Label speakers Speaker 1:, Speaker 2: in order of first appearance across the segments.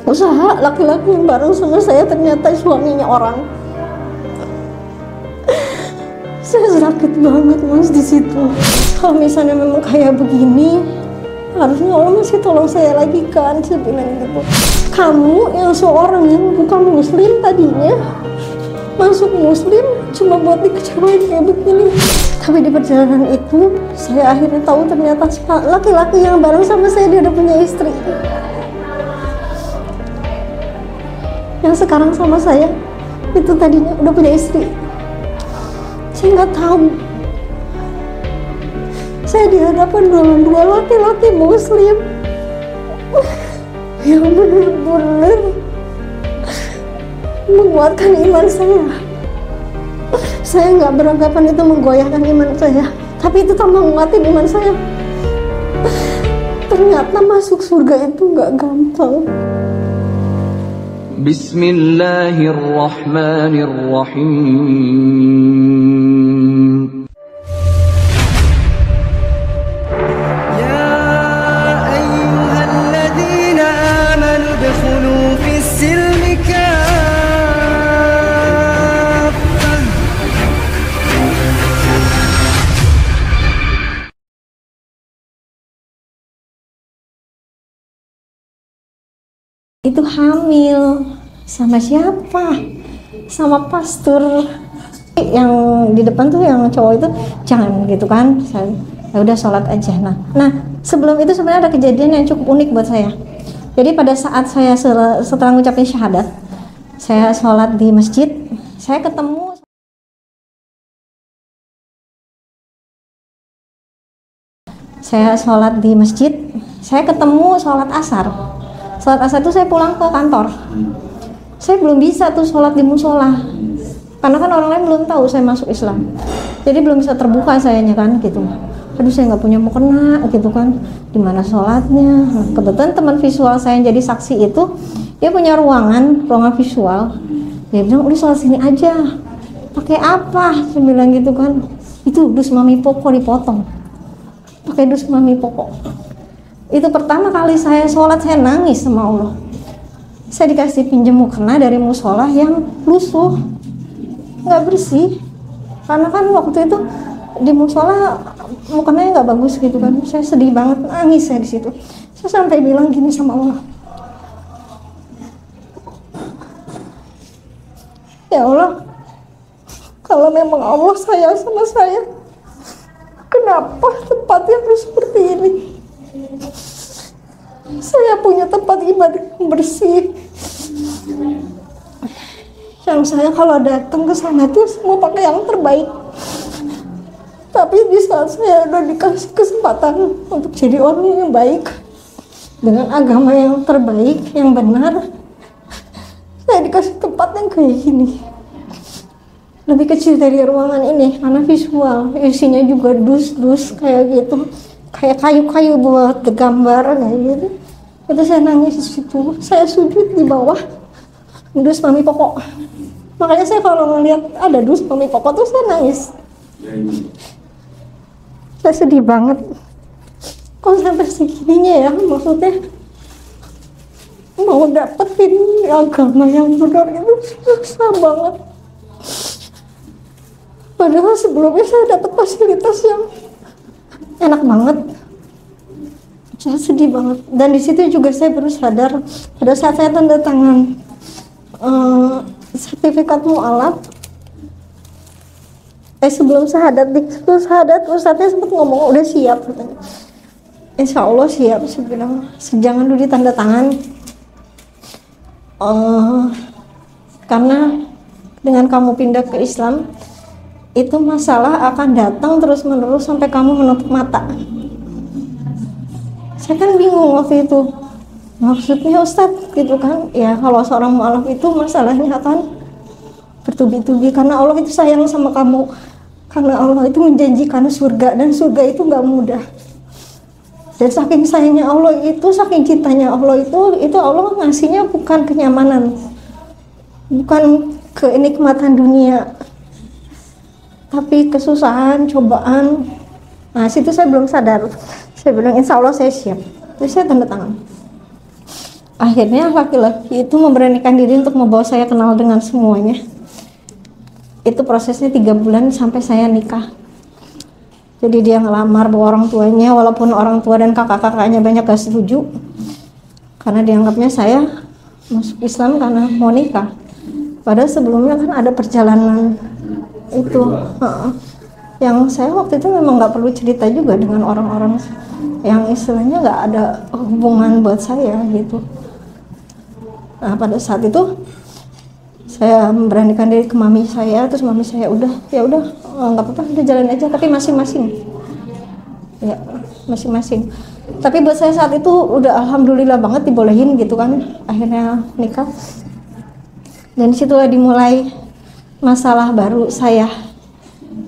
Speaker 1: usaha laki-laki yang bareng sama saya ternyata suaminya orang. Saya sakit banget mas di situ. Kalau misalnya memang kayak begini, harusnya Allah masih tolong saya lagi kan, saya bilang gitu. Kamu yang seorang yang bukan muslim tadinya masuk muslim cuma buat dikecewain kayak begini. Tapi di perjalanan itu saya akhirnya tahu ternyata laki-laki yang bareng sama saya dia udah punya istri. Yang sekarang sama saya itu tadinya udah punya istri. Saya nggak tahu. Saya dihadapkan dengan dua laki-laki muslim yang benar-benar menguatkan iman saya. Saya nggak beranggapan itu menggoyahkan iman saya, tapi itu tambah menguatkan iman saya. Ternyata masuk surga itu nggak gampang.
Speaker 2: Bismillahirrahmanirrahim. Ya ayyuhalladzina amanu udkhulu fis-silmi kaffah.
Speaker 1: Itu hamil sama siapa? Sama pastor yang di depan tuh, yang cowok itu jangan gitu kan. Ya udah sholat aja. Nah sebelum itu sebenarnya ada kejadian yang cukup unik buat saya. Jadi pada saat saya setelah ngucapin syahadat, saya sholat di masjid, saya ketemu sholat asar. Sholat asar itu saya pulang ke kantor. Saya belum bisa tuh sholat di musola, karena kan orang lain belum tahu saya masuk Islam. Jadi belum bisa terbuka sayanya kan gitu. Aduh saya nggak punya mukena gitu kan. Dimana sholatnya? Nah, kebetulan teman visual saya yang jadi saksi itu, dia punya ruangan visual. Dia bilang udah sholat sini aja. Pakai apa? Saya bilang gitu kan. Itu dus mami pokok dipotong. Pakai dus mami pokok. Itu pertama kali saya sholat, saya nangis sama Allah. Saya dikasih pinjam mukena dari musola yang lusuh, nggak bersih. Karena kan waktu itu di musola mukenanya nggak bagus gitu kan. Saya sedih banget, nangis saya di situ. Saya sampai bilang gini sama Allah, ya Allah, kalau memang Allah sayang sama saya, kenapa tempatnya harus seperti ini? Saya punya tempat ibadah yang bersih, yang saya kalau datang ke sana tuh semua pakai yang terbaik. Tapi di saat saya udah dikasih kesempatan untuk jadi orang yang baik dengan agama yang terbaik, yang benar, saya dikasih tempat yang kayak gini, lebih kecil dari ruangan ini karena visual, isinya juga dus-dus kayak gitu, kayak kayu-kayu buat gambar kayak gitu. Itu saya nangis di situ, saya sujud di bawah dus mami pokok. Makanya saya kalau ngeliat ada dus mami pokok tuh saya nangis. Saya sedih banget. Kok sampai segininya ya, maksudnya mau dapetin agama yang benar itu susah banget. Padahal sebelumnya saya dapat fasilitas yang enak banget. Saya sedih banget. Dan di situ juga saya baru sadar pada saat saya tanda tangan sertifikat mu'alaf. Sebelum syahadat Ustadznya sempat ngomong udah siap katanya. Insya Allah siap. Saya bilang jangan dulu ditanda tangan. Karena dengan kamu pindah ke Islam, itu masalah akan datang terus menerus sampai kamu menutup mata. Saya kan bingung waktu itu, maksudnya Ustadz gitu kan. Ya kalau seorang mu'alaf itu masalahnya akan bertubi-tubi, karena Allah itu sayang sama kamu, karena Allah itu menjanjikan surga, dan surga itu gak mudah. Dan saking sayangnya Allah itu, saking cintanya Allah itu Allah ngasihnya bukan kenyamanan, bukan kenikmatan dunia, tapi kesusahan, cobaan. Nah situ saya belum sadar. Saya bilang insya Allah saya siap. Terus saya tanda tangan. Akhirnya laki-laki itu memberanikan diri untuk membawa saya kenal dengan semuanya. Itu prosesnya 3 bulan sampai saya nikah. Jadi dia ngelamar bawa orang tuanya, walaupun orang tua dan kakak-kakaknya banyak gak setuju, karena dianggapnya saya masuk Islam karena mau nikah. Padahal sebelumnya kan ada perjalanan itu. Yang saya waktu itu memang gak perlu cerita juga dengan orang-orang yang istilahnya gak ada hubungan buat saya gitu. Nah pada saat itu saya memberanikan diri ke mami saya, terus mami saya ya udah nggak apa-apa, udah jalan aja, tapi masing-masing ya, masing-masing. Tapi buat saya saat itu udah alhamdulillah banget dibolehin gitu kan. Akhirnya nikah, dan disitulah dimulai masalah baru saya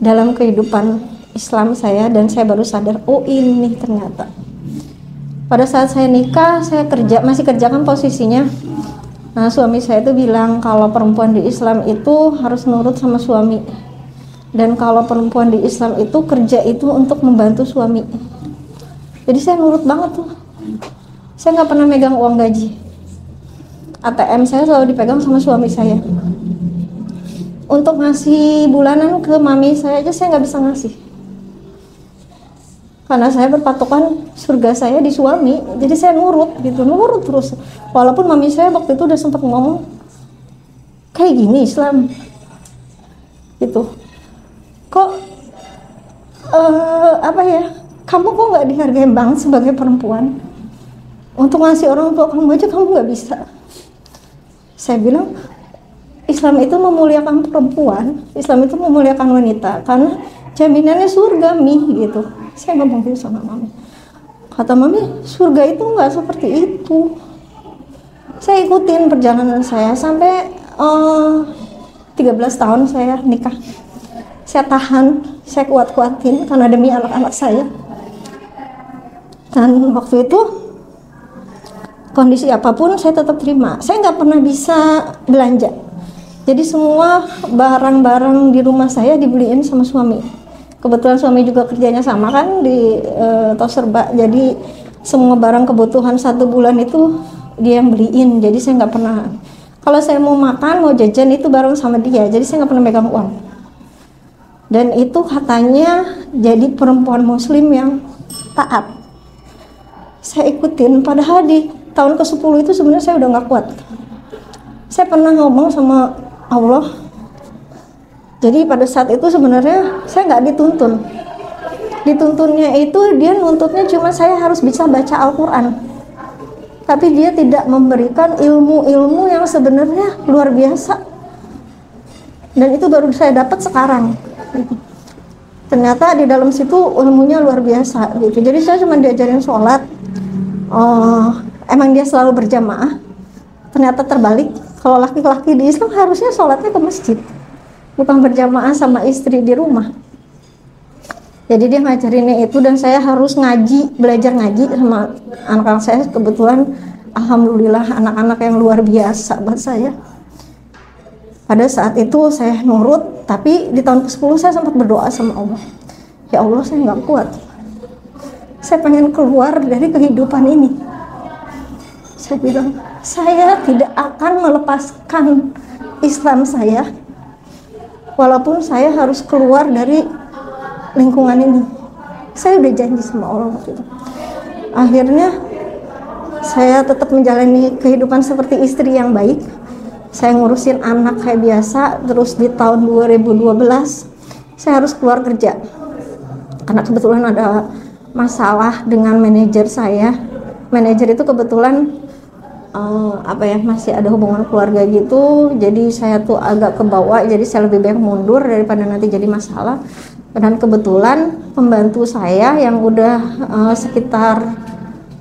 Speaker 1: dalam kehidupan Islam saya, dan saya baru sadar, oh ini ternyata. Pada saat saya nikah, saya masih kerja kan posisinya. Nah suami saya itu bilang kalau perempuan di Islam itu harus nurut sama suami, dan kalau perempuan di Islam itu kerja itu untuk membantu suami. Jadi saya nurut banget tuh. Saya nggak pernah megang uang gaji. ATM saya selalu dipegang sama suami saya. Untuk ngasih bulanan ke mami saya aja saya nggak bisa ngasih, karena saya berpatokan surga saya di suami. Jadi saya nurut gitu, nurut terus. Walaupun mami saya waktu itu udah sempat ngomong, kayak gini Islam gitu, kok kamu kok nggak dihargai banget sebagai perempuan, untuk ngasih orang tua kamu aja kamu nggak bisa. Saya bilang Islam itu memuliakan perempuan, Islam itu memuliakan wanita, karena jaminannya surga gitu. Saya ngomong gitu sama mami. Kata mami, surga itu nggak seperti itu. Saya ikutin perjalanan saya sampai 13 tahun saya nikah. Saya tahan, saya kuat-kuatin karena demi anak-anak saya. Dan waktu itu kondisi apapun saya tetap terima. Saya nggak pernah bisa belanja. Jadi semua barang-barang di rumah saya dibeliin sama suami. Kebetulan suami juga kerjanya sama kan di Toserba, jadi semua barang kebutuhan 1 bulan itu dia yang beliin. Jadi saya nggak pernah, kalau saya mau makan, mau jajan itu bareng sama dia, jadi saya nggak pernah megang uang. Dan itu katanya jadi perempuan muslim yang taat. Saya ikutin, padahal di tahun ke-10 itu sebenarnya saya udah nggak kuat. Saya pernah ngomong sama Allah. Jadi pada saat itu sebenarnya saya nggak dituntun. Dituntunnya itu dia nuntutnya cuma saya harus bisa baca Al-Quran. Tapi dia tidak memberikan ilmu-ilmu yang sebenarnya luar biasa. Dan itu baru saya dapat sekarang. Ternyata di dalam situ ilmunya luar biasa gitu. Jadi saya cuma diajarin sholat. Emang dia selalu berjamaah. Ternyata terbalik. Kalau laki-laki di Islam harusnya sholatnya ke masjid, bukan berjamaah sama istri di rumah. Jadi dia ngajarinnya itu, dan saya harus ngaji, belajar ngaji sama anak-anak saya. Kebetulan alhamdulillah anak-anak yang luar biasa buat saya. Pada saat itu saya nurut, tapi di tahun ke-10 saya sempat berdoa sama Allah. Ya Allah, saya nggak kuat. Saya pengen keluar dari kehidupan ini. Saya bilang, saya tidak akan melepaskan Islam saya, walaupun saya harus keluar dari lingkungan ini. Saya udah janji sama Allah waktu itu. Akhirnya saya tetap menjalani kehidupan seperti istri yang baik. Saya ngurusin anak kayak biasa. Terus di tahun 2012 saya harus keluar kerja karena kebetulan ada masalah dengan manajer saya. Manajer itu kebetulan masih ada hubungan keluarga gitu. Jadi saya tuh agak kebawa, jadi saya lebih baik mundur daripada nanti jadi masalah. Dan kebetulan pembantu saya yang udah sekitar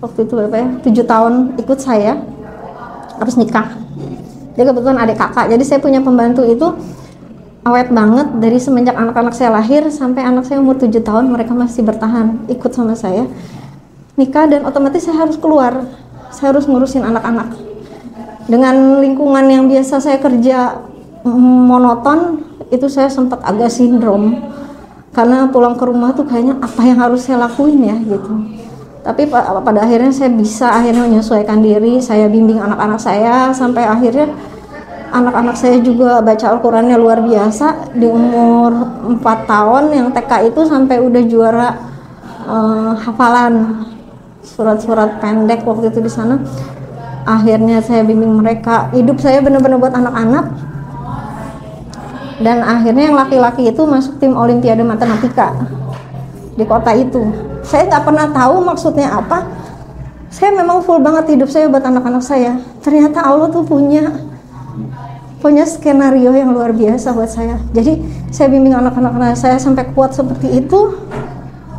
Speaker 1: waktu itu 7 tahun ikut saya harus nikah. Dia kebetulan adik kakak, jadi saya punya pembantu itu awet banget. Dari semenjak anak-anak saya lahir sampai anak saya umur 7 tahun, mereka masih bertahan ikut sama saya nikah. Dan otomatis saya harus keluar, saya harus ngurusin anak-anak. Dengan lingkungan yang biasa saya kerja monoton, itu saya sempat agak sindrom. Karena pulang ke rumah tuh kayaknya apa yang harus saya lakuin ya gitu. Tapi pada akhirnya saya bisa akhirnya menyesuaikan diri, saya bimbing anak-anak saya sampai akhirnya anak-anak saya juga baca Al-Qur'annya luar biasa. Di umur 4 tahun yang TK itu sampai udah juara hafalan surat-surat pendek waktu itu di sana. Akhirnya saya bimbing mereka. Hidup saya benar-benar buat anak-anak. Dan akhirnya yang laki-laki itu masuk tim Olimpiade Matematika di kota itu. Saya nggak pernah tahu maksudnya apa. Saya memang full banget hidup saya buat anak-anak saya. Ternyata Allah tuh punya skenario yang luar biasa buat saya. Jadi saya bimbing anak-anak saya sampai kuat seperti itu.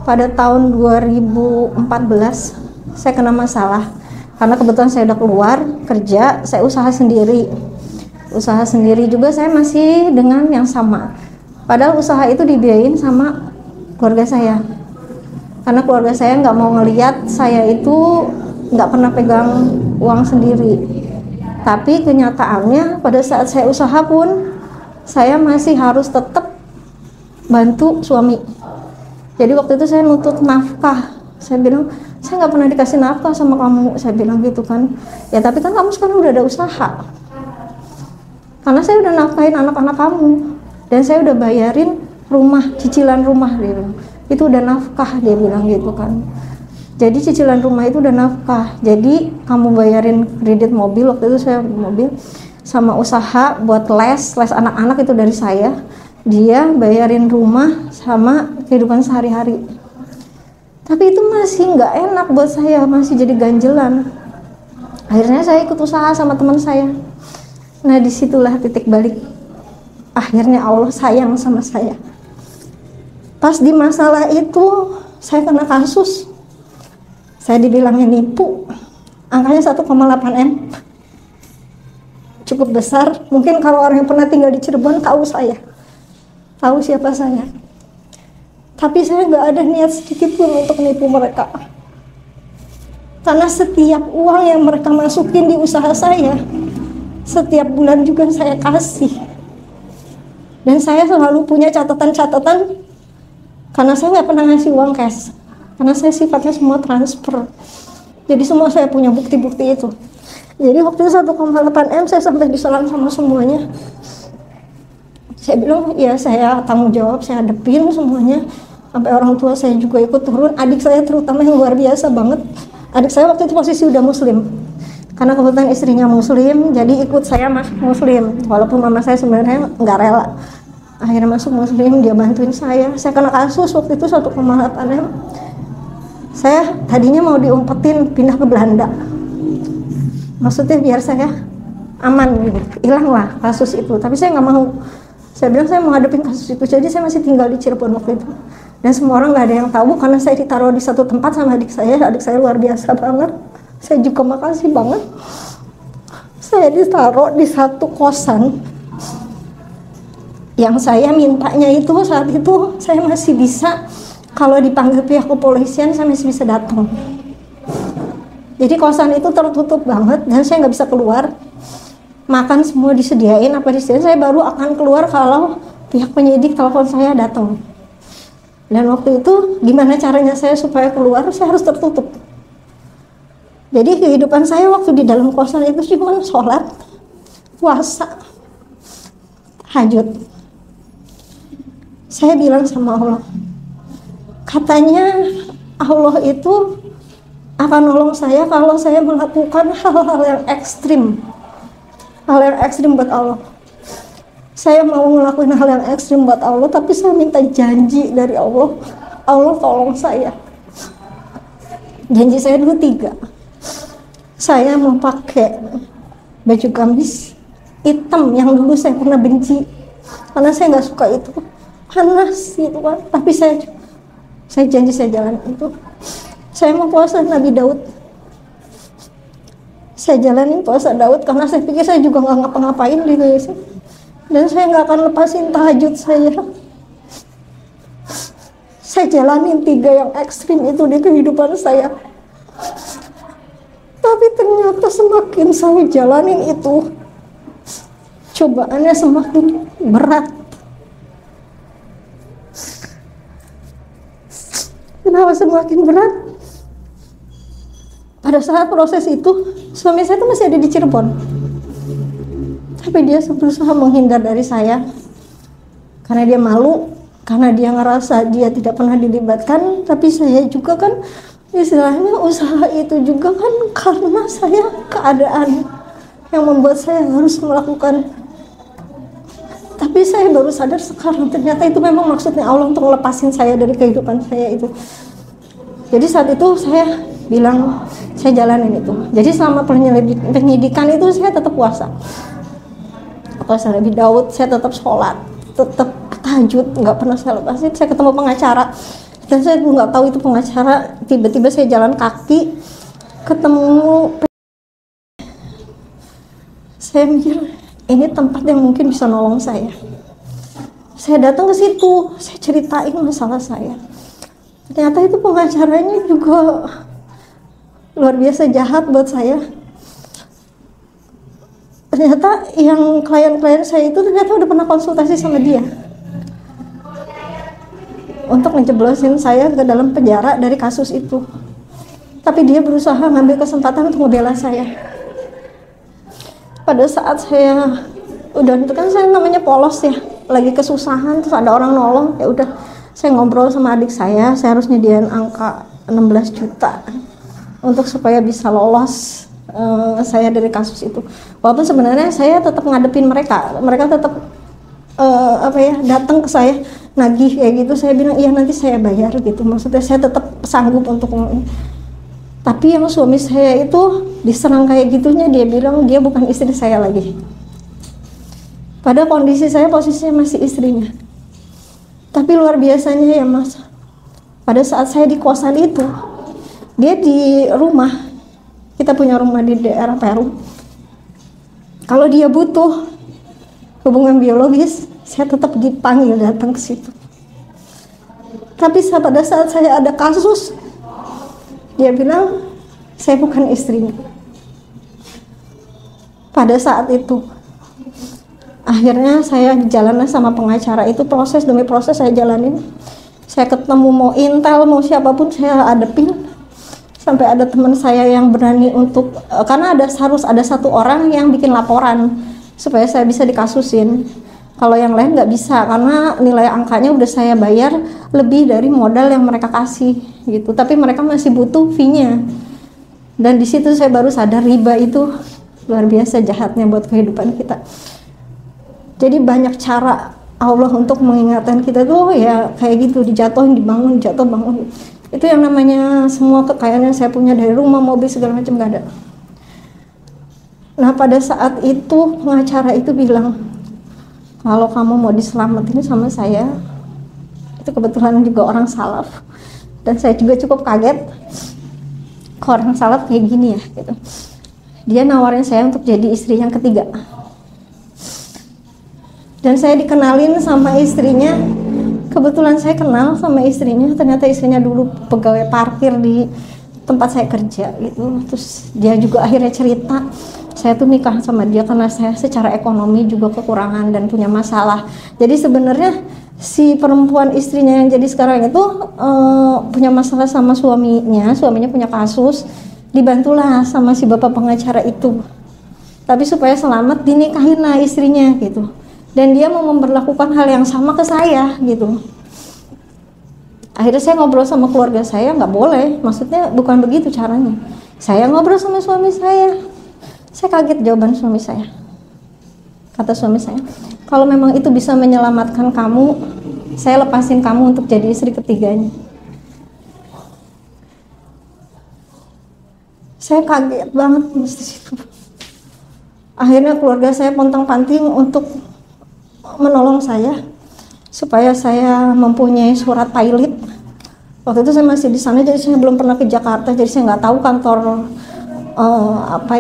Speaker 1: Pada tahun 2014 saya kena masalah karena kebetulan saya udah keluar kerja, saya usaha sendiri juga. Saya masih dengan yang sama, padahal usaha itu dibiayain sama keluarga saya, karena keluarga saya nggak mau ngelihat saya itu nggak pernah pegang uang sendiri. Tapi kenyataannya pada saat saya usaha pun saya masih harus tetap bantu suami. Jadi waktu itu saya nuntut nafkah. Saya bilang, saya nggak pernah dikasih nafkah sama kamu, saya bilang gitu kan. Ya tapi kan kamu sekarang udah ada usaha, karena saya udah nafkahin anak-anak kamu dan saya udah bayarin rumah, cicilan rumah, dia bilang. Itu udah nafkah, dia bilang gitu kan. Jadi cicilan rumah itu udah nafkah. Jadi kamu bayarin kredit mobil, waktu itu saya mobil, sama usaha buat les anak-anak itu dari saya. Dia bayarin rumah sama kehidupan sehari-hari. Tapi itu masih nggak enak buat saya, masih jadi ganjelan. Akhirnya saya ikut usaha sama teman saya. Nah disitulah titik balik. Akhirnya Allah sayang sama saya. Pas di masalah itu saya kena kasus. Saya dibilangnya nipu. Angkanya 1,8 M. Cukup besar. Mungkin kalau orang yang pernah tinggal di Cirebon tahu saya. Tahu siapa saya. Tapi saya nggak ada niat sedikit pun untuk nipu mereka. Karena setiap uang yang mereka masukin di usaha saya, setiap bulan juga saya kasih. Dan saya selalu punya catatan-catatan, karena saya nggak pernah ngasih uang cash, karena saya sifatnya semua transfer. Jadi semua saya punya bukti-bukti itu. Jadi waktu itu 1,8 M saya sampai diserang sama semuanya. Saya bilang, ya saya tanggung jawab, saya hadepin semuanya. Sampai orang tua saya juga ikut turun, adik saya terutama yang luar biasa banget. Adik saya waktu itu posisi udah muslim, karena kebetulan istrinya muslim, jadi ikut saya masuk muslim. Walaupun mama saya sebenarnya nggak rela, akhirnya masuk muslim, dia bantuin saya. Saya kena kasus waktu itu 1,8 M. Saya tadinya mau diumpetin pindah ke Belanda, maksudnya biar saya aman gitu, hilang lah kasus itu. Tapi saya nggak mau. Saya bilang saya mau hadapin kasus itu, jadi saya masih tinggal di Cirebon waktu itu. Dan semua orang nggak ada yang tahu karena saya ditaruh di satu tempat sama adik saya. Adik saya luar biasa banget. Saya juga makasih banget. Saya ditaruh di satu kosan yang saya mintanya itu saat itu saya masih bisa, kalau dipanggil pihak kepolisian saya masih bisa datang. Jadi kosan itu tertutup banget dan saya nggak bisa keluar. Makan semua disediain, apa disediain, saya baru akan keluar kalau pihak penyidik telepon saya datang. Dan waktu itu gimana caranya saya supaya keluar, saya harus tertutup. Jadi kehidupan saya waktu di dalam kosan itu cuma sholat, puasa, tahajud. Saya bilang sama Allah, katanya Allah itu akan nolong saya kalau saya melakukan hal-hal yang ekstrim. Hal yang ekstrim buat Allah. Saya mau ngelakuin hal yang ekstrim buat Allah, tapi saya minta janji dari Allah. Allah tolong saya. Janji saya dulu 3. Saya mau pakai baju gamis hitam yang dulu saya pernah benci, karena saya nggak suka itu, panas gitu kan. Tapi saya janji saya jalan itu. Saya mau puasa Nabi Daud. Saya jalanin puasa Daud karena saya pikir saya juga nggak ngapa-ngapain di Indonesia. Dan saya nggak akan lepasin tahajud saya. Saya jalanin 3 yang ekstrim itu di kehidupan saya. Tapi ternyata semakin saya jalanin itu, cobaannya semakin berat. Kenapa semakin berat? pada saat proses itu suami saya itu masih ada di Cirebon, tapi dia berusaha menghindar dari saya karena dia malu, karena dia ngerasa dia tidak pernah dilibatkan. Tapi saya juga kan istilahnya usaha itu juga kan karena saya keadaan yang membuat saya harus melakukan. Tapi saya baru sadar sekarang ternyata itu memang maksudnya Allah untuk melepasin saya dari kehidupan saya itu. Jadi saat itu saya bilang saya jalanin itu. Jadi selama penyidikan itu saya tetap puasa Nabi Daud, saya tetap sholat, tetap tahajud, nggak pernah saya lepasin. Saya ketemu pengacara dan saya nggak tahu itu pengacara, tiba-tiba saya jalan kaki ketemu. Saya mikir ini tempat yang mungkin bisa nolong saya. Saya datang ke situ, saya ceritain masalah saya. Ternyata itu pengacaranya juga luar biasa jahat buat saya. Ternyata yang klien-klien saya itu ternyata udah pernah konsultasi sama dia untuk ngejeblosin saya ke dalam penjara dari kasus itu. Tapi dia berusaha ngambil kesempatan untuk membela saya. Pada saat saya udah itu kan saya namanya polos ya, lagi kesusahan terus ada orang nolong, ya udah saya ngobrol sama adik saya harus nyediain angka 16 juta untuk supaya bisa lolos saya dari kasus itu. Walaupun sebenarnya saya tetap ngadepin mereka tetap datang ke saya nagih kayak gitu. Saya bilang iya nanti saya bayar gitu, maksudnya saya tetap sanggup untuk. Tapi yang suami saya itu diserang kayak gitunya, dia bilang dia bukan istri saya lagi. Pada kondisi saya posisinya masih istrinya. Tapi luar biasanya ya Mas, pada saat saya di kosan itu, dia di rumah. Kita punya rumah di daerah Peru. Kalau dia butuh hubungan biologis, saya tetap dipanggil datang ke situ. Tapi pada saat saya ada kasus, dia bilang saya bukan istrinya. Pada saat itu, akhirnya saya jalanin sama pengacara itu, proses demi proses saya jalanin. Saya ketemu mau intel, mau siapapun saya hadepin. Sampai ada teman saya yang berani untuk, karena harus ada satu orang yang bikin laporan supaya saya bisa dikasusin. Kalau yang lain nggak bisa karena nilai angkanya udah saya bayar lebih dari modal yang mereka kasih gitu. Tapi mereka masih butuh fee-nya. Dan di situ saya baru sadar riba itu luar biasa jahatnya buat kehidupan kita. Jadi banyak cara Allah untuk mengingatkan kita tuh ya kayak gitu, dijatuhin, dibangun, jatuh, bangun. Itu yang namanya semua kekayaan yang saya punya dari rumah, mobil, segala macam gak ada. Nah pada saat itu pengacara itu bilang, kalau kamu mau diselamatin sama saya, itu kebetulan juga orang salaf. Dan saya juga cukup kaget, kok orang salaf kayak gini ya gitu. Dia nawarin saya untuk jadi istri yang ketiga. Dan saya dikenalin sama istrinya. Kebetulan saya kenal sama istrinya, ternyata istrinya dulu pegawai parkir di tempat saya kerja gitu. Terus dia juga akhirnya cerita, saya tuh nikah sama dia karena saya secara ekonomi juga kekurangan dan punya masalah. Jadi sebenarnya si perempuan istrinya yang jadi sekarang itu punya masalah sama suaminya punya kasus, dibantulah sama si bapak pengacara itu. Tapi supaya selamat dinikahin lah istrinya gitu. Dan dia mau memperlakukan hal yang sama ke saya gitu. Akhirnya saya ngobrol sama keluarga saya, nggak boleh, maksudnya bukan begitu caranya. Saya ngobrol sama suami saya kaget jawaban suami saya. Kata suami saya, kalau memang itu bisa menyelamatkan kamu, saya lepasin kamu untuk jadi istri ketiganya. Saya kaget banget di situ. Akhirnya keluarga saya pontang-panting untuk menolong saya supaya saya mempunyai surat pilot. Waktu itu saya masih di sana, jadi saya belum pernah ke Jakarta, jadi saya nggak tahu kantor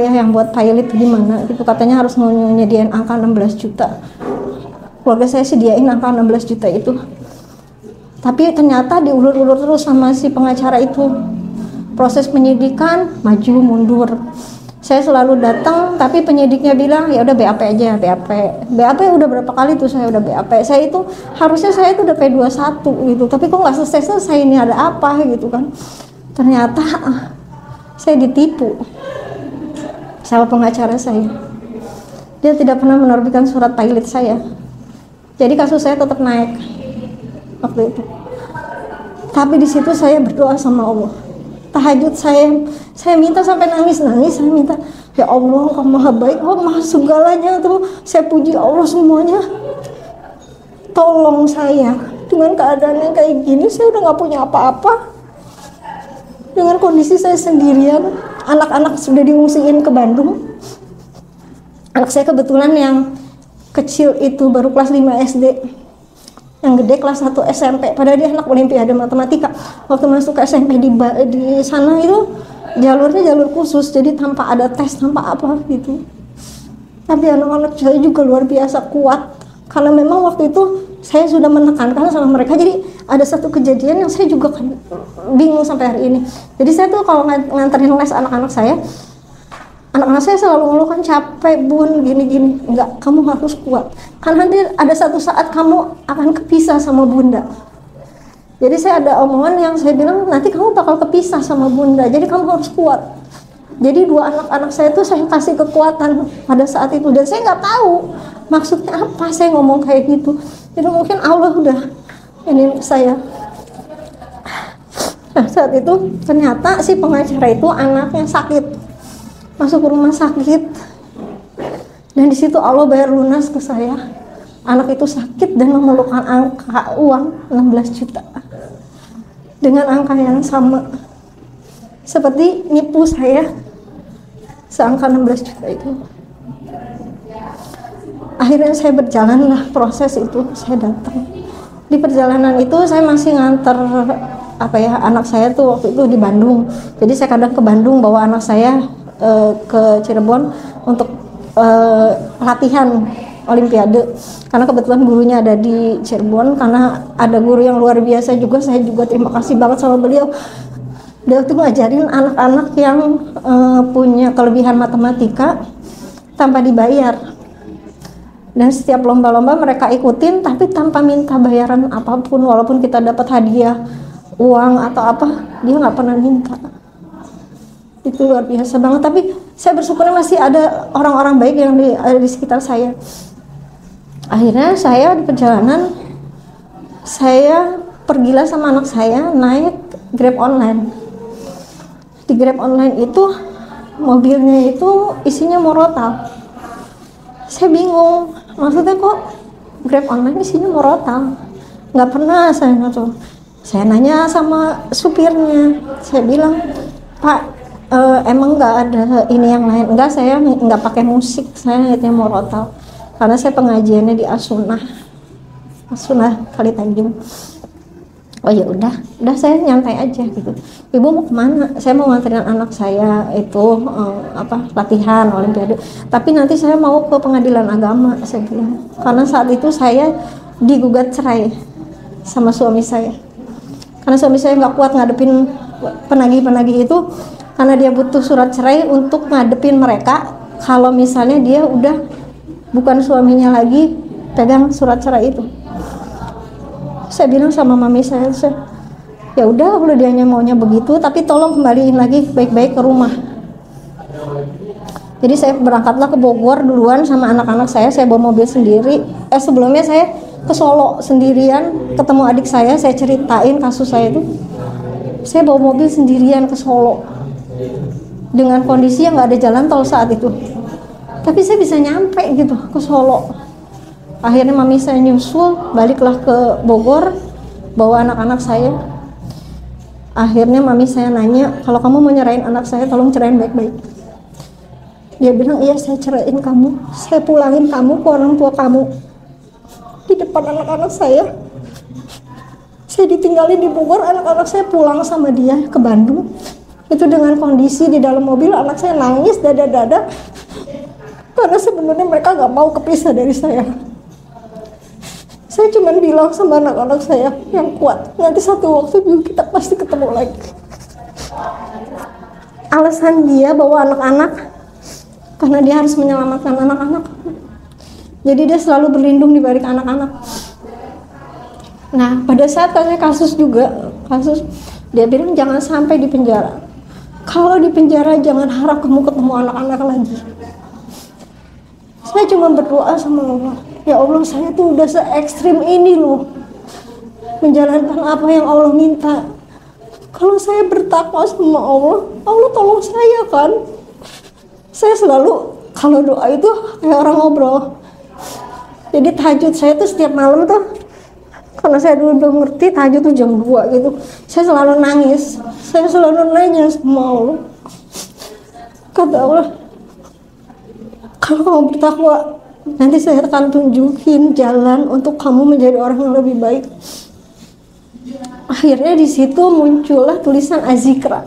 Speaker 1: yang buat pilot gimana gitu. Katanya harus nyediain angka 16 juta. Keluarga saya sediain angka 16 juta itu. Tapi ternyata diulur-ulur terus sama si pengacara itu. Proses penyidikan maju mundur. Saya selalu datang, tapi penyidiknya bilang ya udah BAP aja, BAP udah berapa kali tuh saya udah BAP. Saya itu harusnya saya itu udah P21 gitu, tapi kok nggak selesai ini, ada apa gitu kan. Ternyata saya ditipu sama pengacara saya. Dia tidak pernah menerbitkan surat pilot saya. Jadi kasus saya tetap naik waktu itu. Tapi di situ saya berdoa sama Allah. Tahajud saya minta sampai nangis-nangis, saya minta, ya Allah, Engkau Maha baik, Engkau Maha segalanya tuh. Saya puji Allah semuanya. Tolong saya dengan keadaan yang kayak gini, saya udah nggak punya apa-apa. Dengan kondisi saya sendirian, anak-anak sudah diungsiin ke Bandung. Anak saya kebetulan yang kecil itu baru kelas 5 SD, yang gede kelas 1 SMP, padahal dia anak olimpiade matematika. Waktu masuk ke SMP di sana itu jalurnya jalur khusus, jadi tanpa ada tes, tanpa apa gitu. Tapi anak-anak saya juga luar biasa kuat, karena memang waktu itu saya sudah menekankan sama mereka. Jadi ada satu kejadian yang saya juga kan bingung sampai hari ini. Jadi saya tuh kalau nganterin les anak-anak saya selalu ngeluh, kan capek bun, gini-gini. Enggak, kamu harus kuat, karena nanti ada satu saat kamu akan kepisah sama bunda. Jadi saya ada omongan yang saya bilang, nanti kamu bakal kepisah sama bunda, jadi kamu harus kuat. Jadi dua anak-anak saya tuh saya kasih kekuatan pada saat itu, dan saya nggak tahu maksudnya apa saya ngomong kayak gitu. Jadi mungkin Allah udah ini saya. Nah, saat itu ternyata si pengacara itu anaknya sakit, masuk ke rumah sakit, dan di situ Allah bayar lunas ke saya. Anak itu sakit dan memerlukan angka uang 16 juta dengan angka yang sama seperti nipu saya, seangka 16 juta itu. Akhirnya saya berjalanlah proses itu, saya datang. Di perjalanan itu saya masih nganter anak saya tuh waktu itu di Bandung. Jadi saya kadang ke Bandung bawa anak saya ke Cirebon untuk latihan olimpiade, karena kebetulan gurunya ada di Cirebon. Karena ada guru yang luar biasa juga, saya juga terima kasih banget sama beliau. Dia tuh ngajarin anak-anak yang punya kelebihan matematika tanpa dibayar, dan setiap lomba-lomba mereka ikutin tapi tanpa minta bayaran apapun. Walaupun kita dapat hadiah uang atau apa, dia nggak pernah minta. Itu luar biasa banget. Tapi saya bersyukurnya masih ada orang-orang baik yang ada di sekitar saya. Akhirnya saya di perjalanan, saya pergilah sama anak saya naik Grab online. Di Grab online itu mobilnya itu isinya morotal. Saya bingung, maksudnya kok Grab online isinya morotal? Nggak pernah saya ngatur. Saya nanya sama supirnya, saya bilang, Pak, emang nggak ada ini yang lain? Enggak, saya nggak pakai musik, saya ngeliatnya morotal. Karena saya pengajiannya di As-Sunnah Kali Tanjung. Oh ya udah saya nyantai aja gitu. Ibu mau kemana? Saya mau nganterin anak saya itu latihan olimpiade. Tapi nanti saya mau ke pengadilan agama, saya bilang. Karena saat itu saya digugat cerai sama suami saya. Karena suami saya nggak kuat ngadepin penagih-penagih itu, karena dia butuh surat cerai untuk ngadepin mereka. Kalau misalnya dia udah bukan suaminya lagi pegang surat cerai itu. Saya bilang sama mami saya, ya udah kalau dianya maunya begitu, tapi tolong kembaliin lagi baik-baik ke rumah. Jadi saya berangkatlah ke Bogor duluan sama anak-anak saya bawa mobil sendiri. Sebelumnya saya ke Solo sendirian, ketemu adik saya ceritain kasus saya itu. Saya bawa mobil sendirian ke Solo dengan kondisi yang nggak ada jalan tol saat itu. Tapi saya bisa nyampe gitu ke Solo. Akhirnya mami saya nyusul, baliklah ke Bogor, bawa anak-anak saya. Akhirnya mami saya nanya, kalau kamu mau nyerahin anak saya, tolong cerain baik-baik. Dia bilang, iya saya ceraiin kamu, saya pulangin kamu ke orang tua kamu. Di depan anak-anak saya ditinggalin di Bogor, anak-anak saya pulang sama dia ke Bandung. Itu dengan kondisi di dalam mobil, anak saya nangis dada-dada, karena sebenarnya mereka gak mau kepisah dari saya. Saya cuma bilang sama anak-anak saya yang kuat, nanti satu waktu juga kita pasti ketemu lagi. Alasan dia bawa anak-anak karena dia harus menyelamatkan anak-anak. Jadi dia selalu berlindung di balik anak-anak. Nah, pada saat katanya kasus dia bilang jangan sampai di penjara. kalau di penjara jangan harap kamu ketemu anak-anak lagi. Saya cuma berdoa sama Allah, ya Allah, saya tuh udah se-ekstrim ini loh menjalankan apa yang Allah minta. Kalau saya bertakwa sama Allah, Allah tolong saya kan. Saya selalu kalau doa itu kayak orang ngobrol. Jadi tahajud saya tuh setiap malam tuh, karena saya dulu belum ngerti tahajud tuh jam 2 gitu, saya selalu nangis. Saya selalu nanya sama Allah, kata Allah, kalau kamu bertakwa, nanti saya akan tunjukin jalan untuk kamu menjadi orang yang lebih baik. Akhirnya di situ muncullah tulisan Azikra.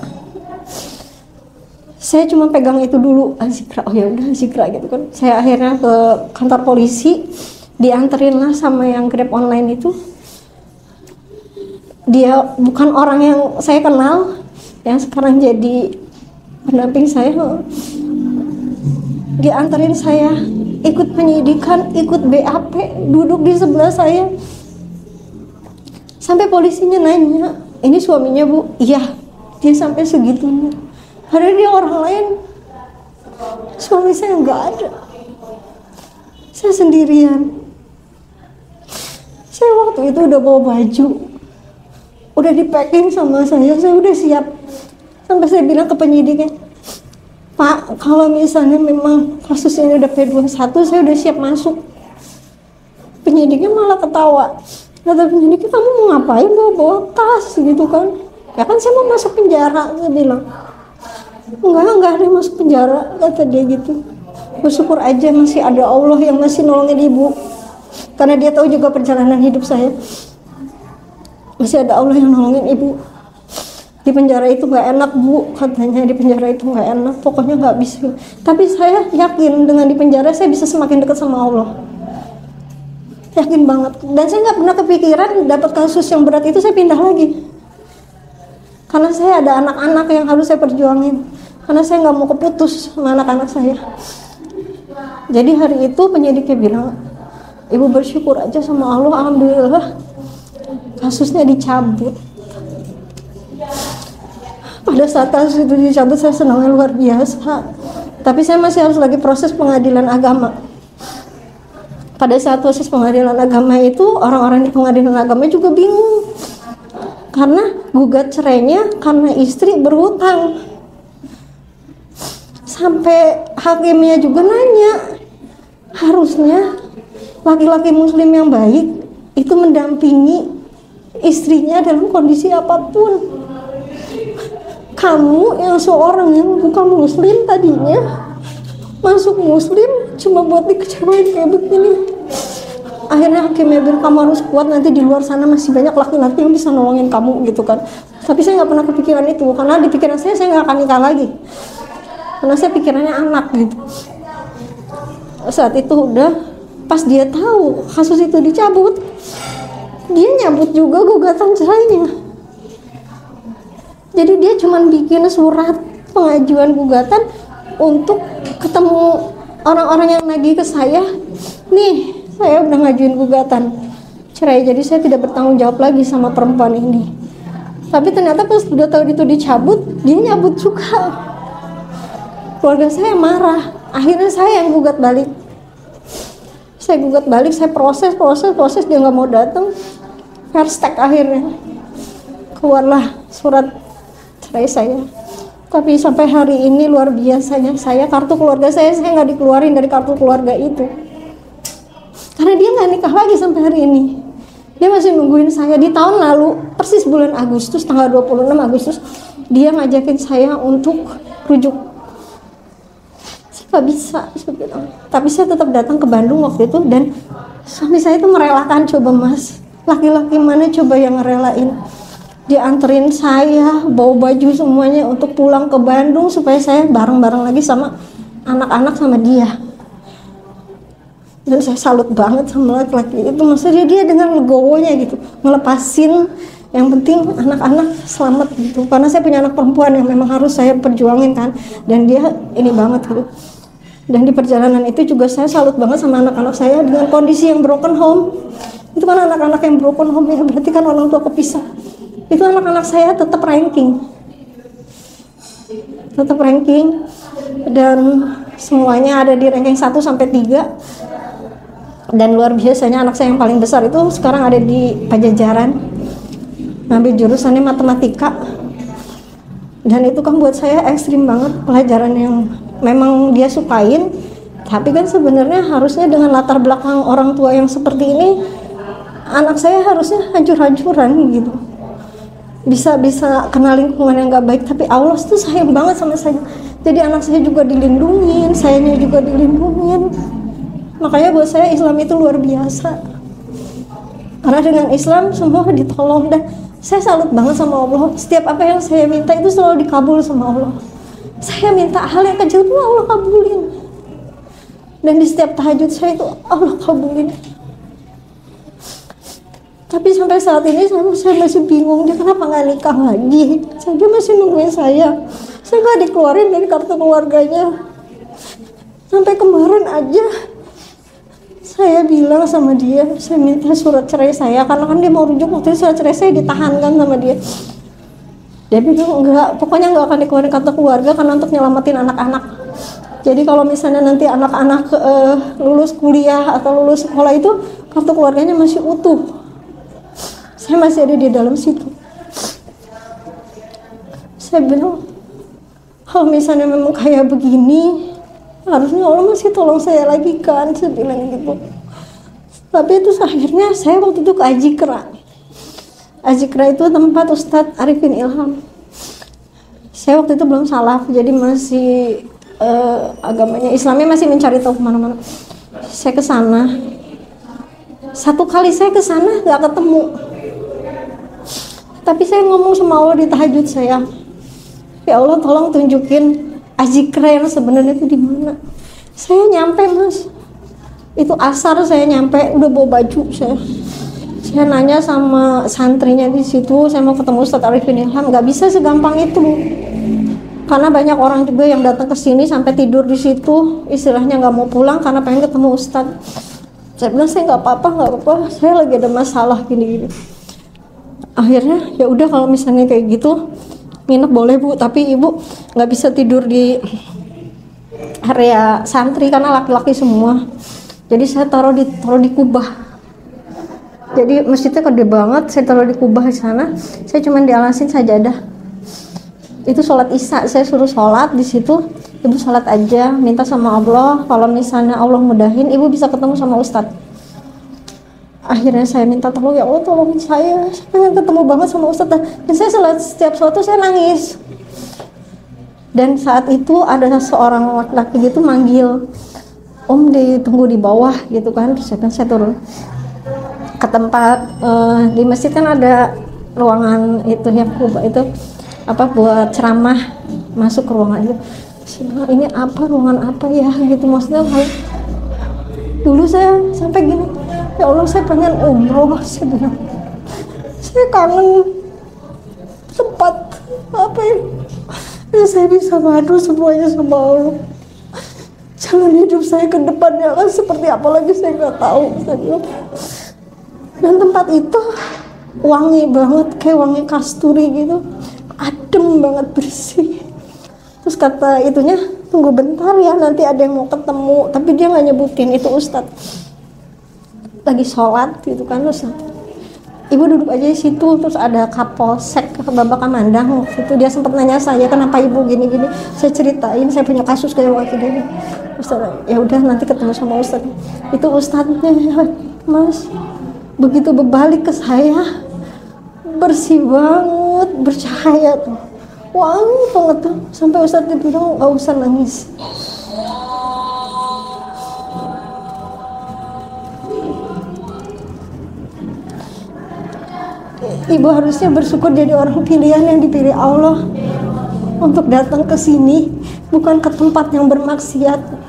Speaker 1: Saya cuma pegang itu dulu, Azikra, oh ya udah Azikra gitu kan. Saya akhirnya ke kantor polisi, dianterin lah sama yang Grab online itu. Dia bukan orang yang saya kenal, yang sekarang jadi pendamping saya. Dianterin saya ikut penyidikan, ikut BAP, duduk di sebelah saya. Sampai polisinya nanya, ini suaminya Bu? Iya. Dia sampai segitunya. Padahal dia orang lain. Suami saya nggak ada. Saya sendirian. Saya waktu itu udah bawa baju, udah di packing sama saya udah siap. Sampai saya bilang ke penyidiknya, Pak, kalau misalnya memang kasus ini udah P21, saya udah siap masuk. Penyidiknya malah ketawa. Kata penyidiknya, kamu mau ngapain bawa tas gitu kan? Ya kan saya mau masuk penjara, saya bilang. Enggak ada yang masuk penjara, kata dia gitu. Bersyukur aja masih ada Allah yang masih nolongin ibu. Karena dia tahu juga perjalanan hidup saya. Masih ada Allah yang nolongin ibu. Di penjara itu nggak enak Bu, katanya di penjara itu nggak enak, pokoknya nggak bisa. Tapi saya yakin dengan di penjara saya bisa semakin dekat sama Allah. Yakin banget. Dan saya nggak pernah kepikiran dapat kasus yang berat itu saya pindah lagi. Karena saya ada anak-anak yang harus saya perjuangin. Karena saya nggak mau keputus sama anak-anak saya. Jadi hari itu penyidiknya bilang, Ibu bersyukur aja sama Allah, alhamdulillah kasusnya dicabut. Pada saat kasus itu dicabut saya senangnya luar biasa. Tapi saya masih harus lagi proses pengadilan agama. Pada saat proses pengadilan agama itu orang-orang di pengadilan agama juga bingung. Karena gugat cerainya karena istri berhutang. Sampai hakimnya juga nanya, harusnya laki-laki muslim yang baik itu mendampingi istrinya dalam kondisi apapun. Kamu yang seorang yang bukan muslim tadinya masuk muslim cuma buat dikecewain kayak begini. Akhirnya hakimnya bilang, kamu harus kuat, nanti di luar sana masih banyak laki-laki yang bisa nolongin kamu gitu kan. Tapi saya nggak pernah kepikiran itu, karena di pikiran saya nggak akan nikah lagi, karena saya pikirannya anak gitu. Saat itu udah pas dia tahu kasus itu dicabut, dia nyabut juga gugatan cerainya. Jadi dia cuma bikin surat pengajuan gugatan untuk ketemu orang-orang yang nagih ke saya, nih saya udah ngajuin gugatan cerai, jadi saya tidak bertanggung jawab lagi sama perempuan ini. Tapi ternyata pas udah tahu itu dicabut, dia nyabut juga. Keluarga saya marah, akhirnya saya yang gugat balik. Saya gugat balik, saya proses, dia nggak mau datang. First take akhirnya keluarlah surat cerai saya. Tapi sampai hari ini luar biasanya saya, kartu keluarga saya nggak dikeluarin dari kartu keluarga itu. Karena dia nggak nikah lagi sampai hari ini. Dia masih nungguin saya. Di tahun lalu, persis bulan Agustus, tanggal 26 Agustus, dia ngajakin saya untuk rujuk. Saya nggak bisa, saya bilang. Tapi saya tetap datang ke Bandung waktu itu, dan suami saya itu merelakan. Coba Mas, laki-laki mana coba yang ngerelain? Dia anterin saya, bawa baju semuanya untuk pulang ke Bandung supaya saya bareng-bareng lagi sama anak-anak sama dia. Dan saya salut banget sama laki-laki itu, maksudnya dia dengan legowonya gitu, ngelepasin, yang penting anak-anak selamat gitu. Karena saya punya anak perempuan yang memang harus saya perjuangin kan, dan dia ini banget gitu. Dan di perjalanan itu juga saya salut banget sama anak-anak saya dengan kondisi yang broken home. Itu kan anak-anak yang broken home ya, berarti kan orang tua kepisah. Itu anak-anak saya tetap ranking. tetap ranking, dan semuanya ada di ranking 1 sampai 3. Dan luar biasanya anak saya yang paling besar itu sekarang ada di Pajajaran, ngambil jurusannya matematika. Dan itu kan buat saya ekstrim banget, pelajaran yang memang dia sukain, tapi kan sebenarnya harusnya dengan latar belakang orang tua yang seperti ini, anak saya harusnya hancur-hancuran gitu, bisa kenal lingkungan yang gak baik. Tapi Allah tuh sayang banget sama saya, jadi anak saya juga dilindungin, sayanya juga dilindungin. Makanya buat saya Islam itu luar biasa, karena dengan Islam semua ditolong. Dan saya salut banget sama Allah, setiap apa yang saya minta itu selalu dikabul sama Allah. Saya minta hal yang kecil pun Allah kabulin, dan di setiap tahajud saya itu Allah kabulin. Tapi sampai saat ini saya masih bingung, dia kenapa nggak nikah lagi. Dia masih nungguin saya nggak dikeluarin dari kartu keluarganya. Sampai kemarin aja saya bilang sama dia, saya minta surat cerai saya, karena kan dia mau rujuk. Waktu itu surat cerai saya ditahan kan sama dia. Dia bilang enggak, pokoknya nggak akan dikeluarin kartu keluarga karena untuk nyelamatin anak-anak. Jadi kalau misalnya nanti anak-anak lulus kuliah atau lulus sekolah itu kartu keluarganya masih utuh, saya masih ada di dalam situ. Saya bilang, kalau misalnya memang kayak begini, harusnya Allah masih tolong saya lagi kan, saya bilang gitu. Tapi itu akhirnya saya waktu itu ke Ajikra. Ajikra itu tempat Ustadz Arifin Ilham. Saya waktu itu belum salaf, jadi masih agamanya Islamnya masih mencari tahu kemana-mana. Saya ke sana. Satu kali saya ke sana nggak ketemu. Tapi saya ngomong sama Allah di tahajud saya, ya Allah tolong tunjukin Ajikra yang sebenarnya itu di mana. Saya nyampe mas, itu asar saya nyampe, udah bawa baju saya nanya sama santrinya di situ, saya mau ketemu Ustadz Arifin Ilham. Nggak bisa segampang itu, karena banyak orang juga yang datang ke sini sampai tidur di situ, istilahnya nggak mau pulang karena pengen ketemu Ustadz. Saya bilang saya nggak apa-apa, saya lagi ada masalah gini-gini. Akhirnya ya udah kalau misalnya kayak gitu nginep boleh bu, tapi ibu nggak bisa tidur di area santri karena laki-laki semua. Jadi saya taruh di kubah. Jadi masjidnya gede banget, saya taruh di kubah di sana. Saya cuma dialasin sajadah. Itu sholat isya, saya suruh sholat di situ. Ibu sholat aja, minta sama Allah. Kalau misalnya Allah mudahin, ibu bisa ketemu sama Ustadz. Akhirnya saya minta tolong, ya Allah tolongin saya pengen ketemu banget sama Ustadz. Dan saya setiap sholat saya nangis. Dan saat itu ada seorang laki-laki gitu manggil, Om ditunggu di bawah gitu kan. Terus saya turun ke tempat di masjid kan ada ruangan itu yang kubah itu apa buat ceramah, masuk ke ruangan itu. Saya, ini apa ruangan apa ya gitu, maksudnya kayak dulu saya sampai gini, ya Allah saya pengen umroh, saya bilang saya kangen tempat apa ya saya bisa ngadu semuanya sama Allah. Jalan hidup saya ke depannya kan seperti apa lagi saya nggak tahu, saya bilang. Dan tempat itu wangi banget, kayak wangi kasturi gitu, adem banget, bersih. Terus kata itunya, tunggu bentar ya, nanti ada yang mau ketemu. Tapi dia nggak nyebutin itu Ustadz lagi sholat gitu kan. Terus ibu duduk aja di situ. Terus ada Kapolsek Bapak Kamandang, itu dia sempat nanya saya kenapa ibu gini-gini. Saya ceritain saya punya kasus kayak waktu ini. Ustadz, ya udah nanti ketemu sama Ustadz. Itu Ustadznya, mas begitu berbalik ke saya, bersih banget, bercahaya tuh, wangi banget tuh, sampai Ustadz bilang nggak usah nangis. Ibu harusnya bersyukur jadi orang pilihan yang dipilih Allah untuk datang ke sini, bukan ke tempat yang bermaksiat.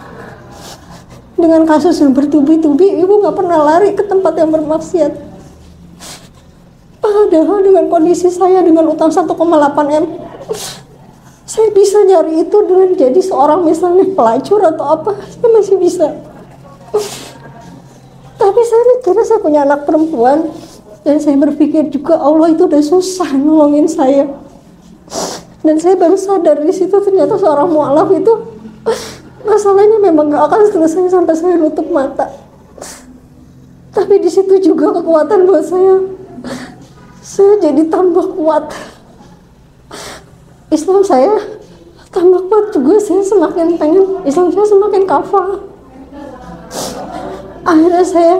Speaker 1: Dengan kasus yang bertubi-tubi, ibu nggak pernah lari ke tempat yang bermaksiat. Padahal dengan kondisi saya dengan utang 1,8 M, saya bisa nyari itu dengan jadi seorang misalnya pelacur atau apa, saya masih bisa. Tapi saya mikirnya saya punya anak perempuan, dan saya berpikir juga Allah itu udah susah nolongin saya. Dan saya baru sadar di situ ternyata seorang mualaf itu masalahnya memang gak akan selesai sampai saya nutup mata. Tapi di situ juga kekuatan buat saya jadi tambah kuat. Islam saya tambah kuat juga, saya semakin pengen Islam saya semakin kafah. Akhirnya saya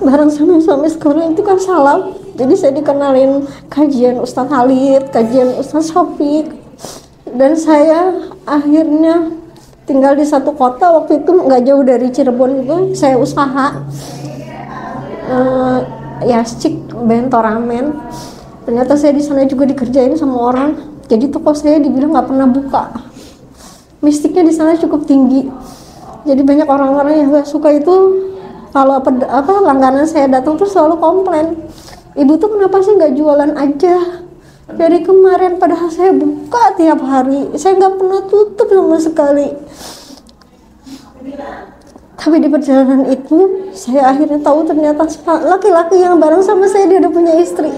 Speaker 1: bareng sama suami sekarang itu kan salam, jadi saya dikenalin kajian Ustadz Halid, kajian Ustadz Syafiq, dan saya akhirnya tinggal di satu kota waktu itu nggak jauh dari Cirebon juga. Saya usaha Yascik bento ramen. Ternyata saya di sana juga dikerjain sama orang. Jadi toko saya dibilang nggak pernah buka. Mistiknya di sana cukup tinggi. Jadi banyak orang-orang yang nggak suka itu. Kalau langganan saya datang tuh selalu komplain. Ibu tuh kenapa sih nggak jualan aja? Dari kemarin padahal saya buka tiap hari. Saya nggak pernah tutup sama sekali. Tapi di perjalanan itu saya akhirnya tahu ternyata laki-laki yang bareng sama saya dia udah punya istri.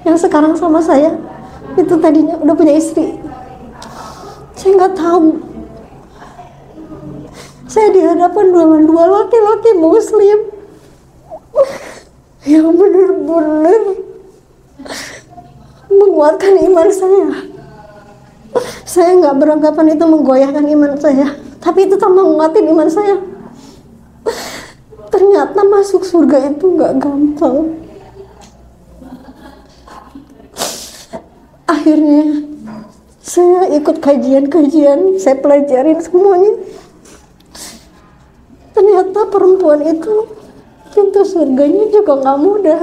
Speaker 1: Yang sekarang sama saya itu tadinya udah punya istri. Saya nggak tahu. Saya dihadapan dengan dua laki-laki muslim yang benar-benar menguatkan iman saya. Saya nggak beranggapan itu menggoyahkan iman saya, tapi itu tambah menguatin iman saya. Ternyata masuk surga itu nggak gampang. Akhirnya saya ikut kajian-kajian, saya pelajarin semuanya. Ternyata perempuan itu pintu surganya juga nggak mudah.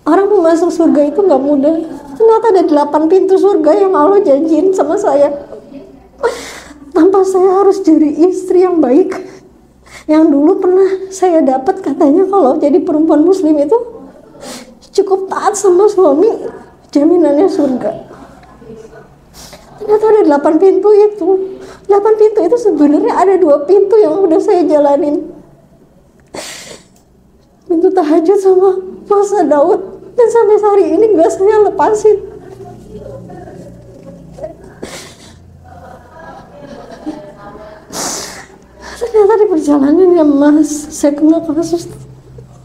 Speaker 1: Orang mau masuk surga itu nggak mudah. Ternyata ada 8 pintu surga yang Allah janjiin sama saya. Tanpa saya harus jadi istri yang baik. Yang dulu pernah saya dapat katanya kalau jadi perempuan muslim itu cukup taat sama suami, jaminannya surga. Ternyata ada 8 pintu itu. 8 pintu itu sebenarnya ada 2 pintu yang udah saya jalanin. Pintu tahajud sama puasa Daud. Dan sampai hari ini gak saya lepasin. Ternyata di perjalanan ya mas, saya kena kasus.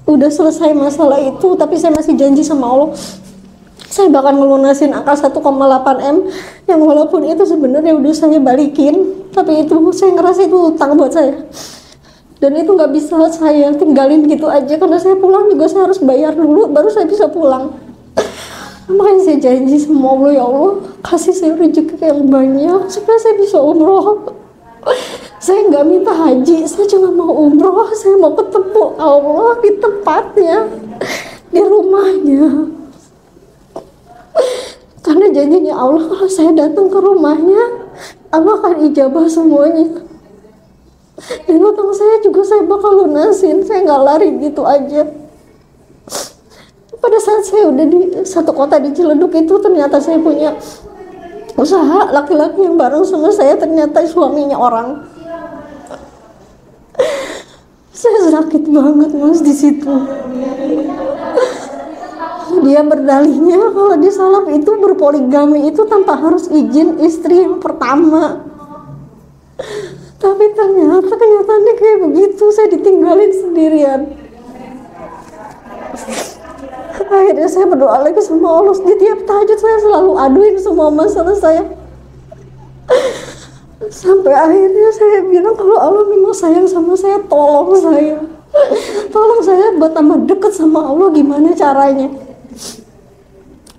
Speaker 1: Udah selesai masalah itu, tapi saya masih janji sama Allah. Saya bakal ngelunasin angka 1,8 M yang walaupun itu sebenarnya udah saya balikin, tapi itu saya ngerasa itu utang buat saya. Dan itu nggak bisa saya tinggalin gitu aja, karena saya pulang juga saya harus bayar dulu baru saya bisa pulang. Makanya saya janji sama Allah, ya Allah kasih saya rezeki yang banyak supaya saya bisa umroh. Saya nggak minta haji, saya cuma mau umroh. Saya mau ketemu Allah di tempatnya, di rumahnya. Karena janjinya Allah kalau saya datang ke rumahnya, Allah akan ijabah semuanya. Dan utang saya juga saya bakal lunasin. Saya nggak lari gitu aja. Pada saat saya udah di satu kota di Ciledug itu, ternyata saya punya usaha. Laki-laki yang bareng sama saya ternyata suaminya orang. Saya sakit banget mas di situ. Dia berdalihnya kalau di salaf itu berpoligami itu tanpa harus izin istri yang pertama. Tapi ternyata kenyataannya kayak begitu. Saya ditinggalin sendirian. Akhirnya saya berdoa lagi sama Allah. Di tiap tahajud saya selalu aduin semua masalah saya. Sampai akhirnya saya bilang kalau Allah memang sayang sama saya, tolong saya. Tolong saya buat tambah deket sama Allah, gimana caranya.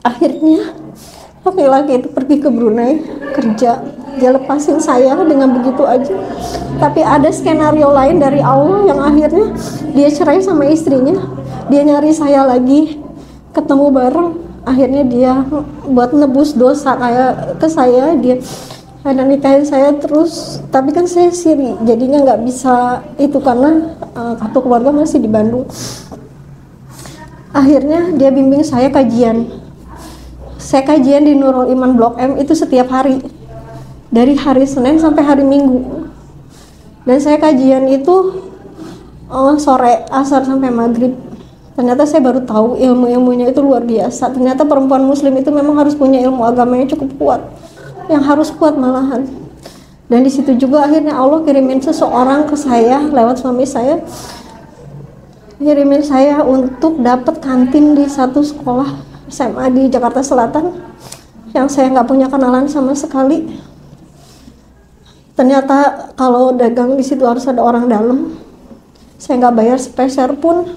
Speaker 1: Akhirnya laki-laki itu pergi ke Brunei kerja. Dia lepasin saya dengan begitu aja. Tapi ada skenario lain dari Allah yang akhirnya dia cerai sama istrinya. Dia nyari saya lagi, ketemu bareng. Akhirnya dia buat nebus dosa kayak ke saya, dia ada nikahin saya terus. Tapi kan saya siri, jadinya nggak bisa itu karena kartu keluarga masih di Bandung. Akhirnya dia bimbing saya kajian. Saya kajian di Nurul Iman Blok M itu setiap hari. Dari hari Senin sampai hari Minggu. Dan saya kajian itu sore, asar sampai maghrib. Ternyata saya baru tahu ilmu-ilmunya itu luar biasa. Ternyata perempuan muslim itu memang harus punya ilmu agamanya cukup kuat, yang harus kuat malahan. Dan di situ juga akhirnya Allah kirimin seseorang ke saya lewat suami saya, kirimin saya untuk dapat kantin di satu sekolah SMA di Jakarta Selatan yang saya nggak punya kenalan sama sekali. Ternyata kalau dagang di situ harus ada orang dalam. Saya nggak bayar sepeser pun,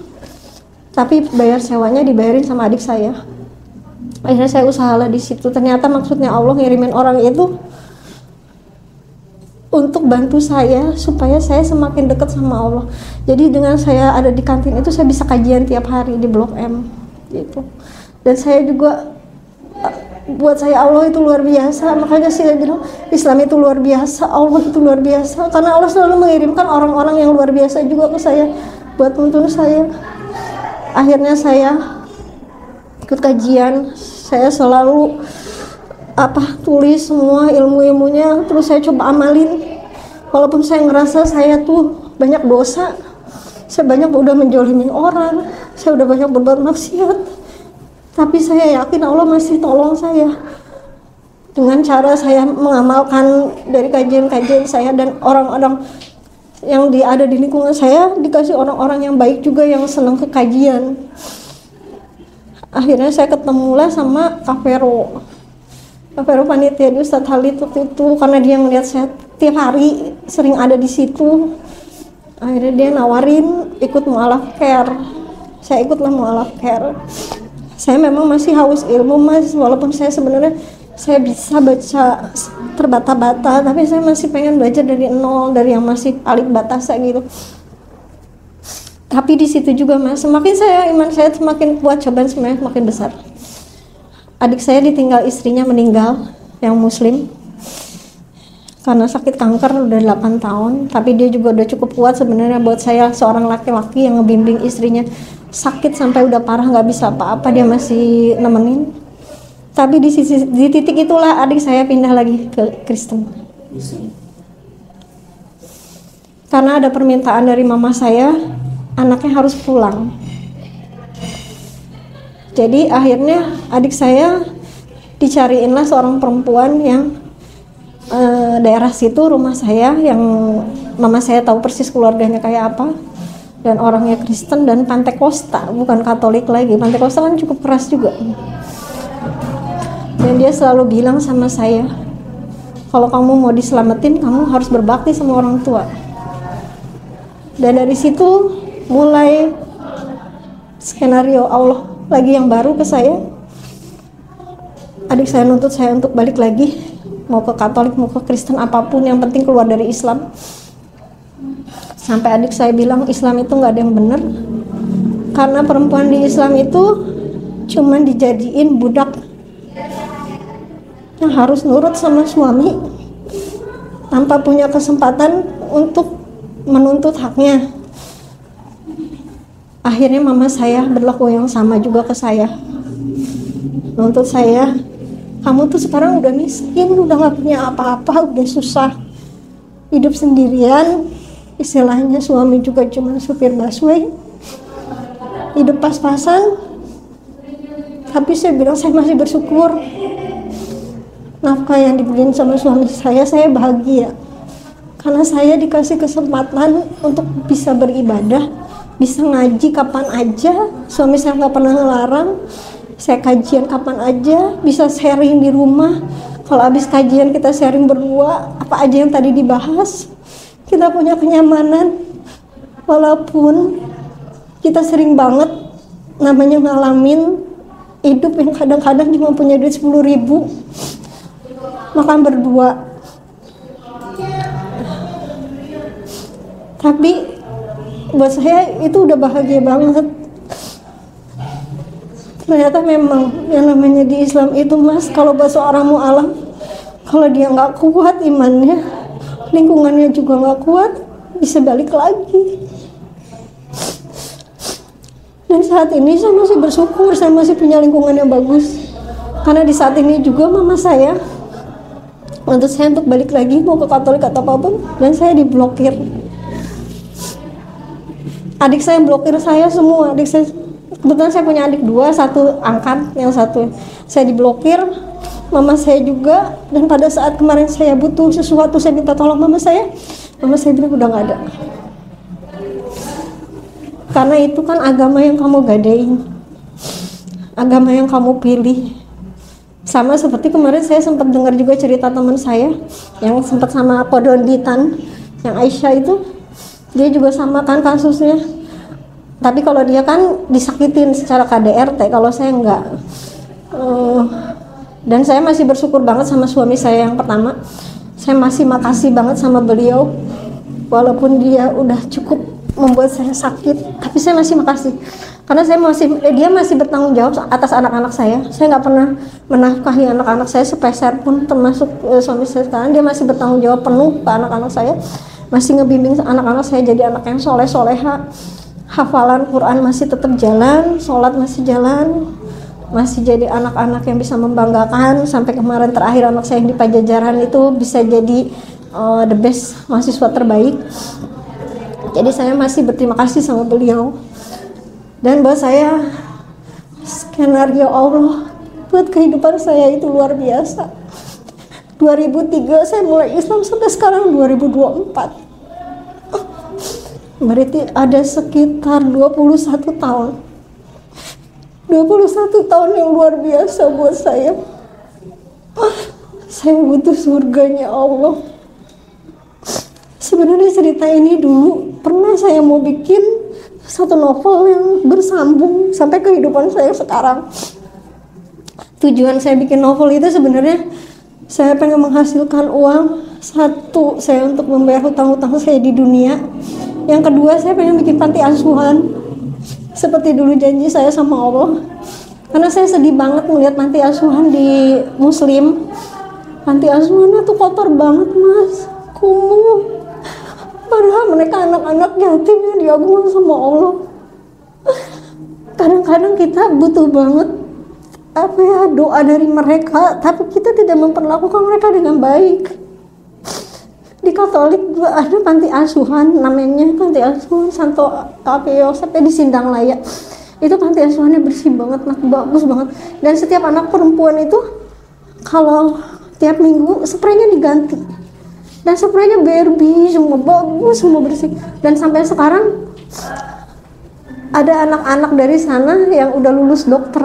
Speaker 1: tapi bayar sewanya dibayarin sama adik saya. Akhirnya saya usahalah di situ. Ternyata maksudnya Allah ngirimin orang itu untuk bantu saya supaya saya semakin dekat sama Allah. Jadi dengan saya ada di kantin itu saya bisa kajian tiap hari di Blok M gitu. Dan saya juga, buat saya Allah itu luar biasa. Makanya saya bilang Islam itu luar biasa, Allah itu luar biasa, karena Allah selalu mengirimkan orang-orang yang luar biasa juga ke saya buat menuntun saya. Akhirnya saya ikut kajian, saya selalu tulis semua ilmu-ilmunya, terus saya coba amalin. Walaupun saya ngerasa saya tuh banyak dosa, saya banyak udah menjolimin orang, saya udah banyak berbuat maksiat, tapi saya yakin Allah masih tolong saya dengan cara saya mengamalkan dari kajian-kajian saya. Dan orang-orang yang ada di lingkungan saya dikasih orang-orang yang baik juga yang senang ke kajian. Akhirnya saya ketemulah sama Kak Vero panitia di Ustadz Halid waktu itu, karena dia ngeliat saya tiap hari sering ada di situ. Akhirnya dia nawarin ikut mu'alaf care. Saya ikutlah mu'alaf care. Saya memang masih haus ilmu mas, walaupun saya sebenarnya saya bisa baca terbata-bata, tapi saya masih pengen belajar dari nol, dari yang masih alif batasa gitu. Tapi di situ juga mas, semakin iman saya semakin kuat, cobaan sebenarnya semakin besar. Adik saya ditinggal istrinya meninggal, yang muslim, karena sakit kanker udah 8 tahun. Tapi dia juga udah cukup kuat sebenarnya buat saya, seorang laki-laki yang ngebimbing istrinya sakit sampai udah parah nggak bisa apa-apa, dia masih nemenin. Tapi di titik itulah adik saya pindah lagi ke Kristen. Karena ada permintaan dari mama saya, anaknya harus pulang. Jadi akhirnya adik saya dicariinlah seorang perempuan yang daerah situ, rumah saya, yang mama saya tahu persis keluarganya kayak apa, dan orangnya Kristen dan Pantekosta, bukan Katolik lagi. Pantekosta kan cukup keras juga. Dan dia selalu bilang sama saya, kalau kamu mau diselamatin, kamu harus berbakti sama orang tua. Dan dari situ mulai skenario Allah lagi yang baru ke saya. Adik saya nuntut saya untuk balik lagi, mau ke Katolik, mau ke Kristen, apapun yang penting keluar dari Islam. Sampai adik saya bilang Islam itu nggak ada yang benar, karena perempuan di Islam itu cuman dijadiin budak yang harus nurut sama suami tanpa punya kesempatan untuk menuntut haknya. Akhirnya mama saya berlaku yang sama juga ke saya, nuntut saya, kamu tuh sekarang udah miskin, udah gak punya apa-apa, udah susah, hidup sendirian, istilahnya suami juga cuma supir busway, hidup pas-pasan. Tapi saya bilang saya masih bersyukur, nafkah yang dibeliin sama suami saya bahagia, karena saya dikasih kesempatan untuk bisa beribadah, bisa ngaji kapan aja, suami saya nggak pernah ngelarang, saya kajian kapan aja, bisa sharing di rumah. Kalau habis kajian kita sharing berdua, apa aja yang tadi dibahas, kita punya kenyamanan. Walaupun kita sering banget namanya ngalamin hidup yang kadang-kadang cuma punya duit 10.000, makan berdua. Tapi buat saya itu udah bahagia banget. Ternyata memang yang namanya di Islam itu mas, kalau buat seorang mu'alaf, kalau dia nggak kuat imannya, lingkungannya juga nggak kuat, bisa balik lagi. Dan saat ini saya masih bersyukur, saya masih punya lingkungan yang bagus. Karena di saat ini juga mama saya untuk saya untuk balik lagi mau ke Katolik atau apapun, dan saya diblokir. Adik saya blokir saya semua, adik saya Kebetulan saya punya adik dua, satu angkat, yang satu saya diblokir, mama saya juga. Dan pada saat kemarin saya butuh sesuatu, saya minta tolong mama saya bilang udah nggak ada. Karena itu kan agama yang kamu gadein, agama yang kamu pilih. Sama seperti kemarin saya sempat dengar juga cerita teman saya yang sempat sama Kodonditan, yang Aisyah itu, dia juga sama kan kasusnya. Tapi kalau dia kan disakitin secara KDRT, kalau saya enggak. Dan saya masih bersyukur banget sama suami saya yang pertama. Saya masih makasih banget sama beliau, walaupun dia udah cukup membuat saya sakit, tapi saya masih makasih karena dia masih bertanggung jawab atas anak-anak saya. Saya nggak pernah menafkahi anak-anak saya sepeser pun, termasuk suami saya sekarang. Dia masih bertanggung jawab penuh ke anak-anak saya, masih ngebimbing anak-anak saya jadi anak yang soleh-soleha. Hafalan Quran masih tetap jalan, sholat masih jalan, masih jadi anak-anak yang bisa membanggakan. Sampai kemarin terakhir anak saya yang di Pajajaran itu bisa jadi the best mahasiswa terbaik. Jadi saya masih berterima kasih sama beliau. Dan buat saya skenario Allah buat kehidupan saya itu luar biasa. 2003 saya mulai Islam sampai sekarang 2024. Berarti ada sekitar 21 tahun. 21 tahun yang luar biasa buat saya. Saya butuh surganya Allah. Sebenarnya cerita ini dulu pernah saya mau bikin satu novel yang bersambung sampai kehidupan saya sekarang. Tujuan saya bikin novel itu sebenarnya saya pengen menghasilkan uang. Satu, saya untuk membayar hutang-hutang saya di dunia. Yang kedua, saya pengen bikin panti asuhan seperti dulu janji saya sama Allah. Karena saya sedih banget melihat panti asuhan di Muslim. Panti asuhannya tuh kotor banget, Mas, kumuh. Padahal mereka anak-anak yatim yang diagung sama Allah. Kadang-kadang kita butuh banget doa dari mereka, tapi kita tidak memperlakukan mereka dengan baik. Di Katolik juga ada panti asuhan, namanya panti asuhan Santo Apio, sampai di Sindang Laya. Itu panti asuhannya bersih banget, bagus banget. Dan setiap anak perempuan itu kalau tiap minggu spraynya diganti. Dan spraynya Barbie, semua bagus, semua bersih. Dan sampai sekarang ada anak-anak dari sana yang udah lulus dokter.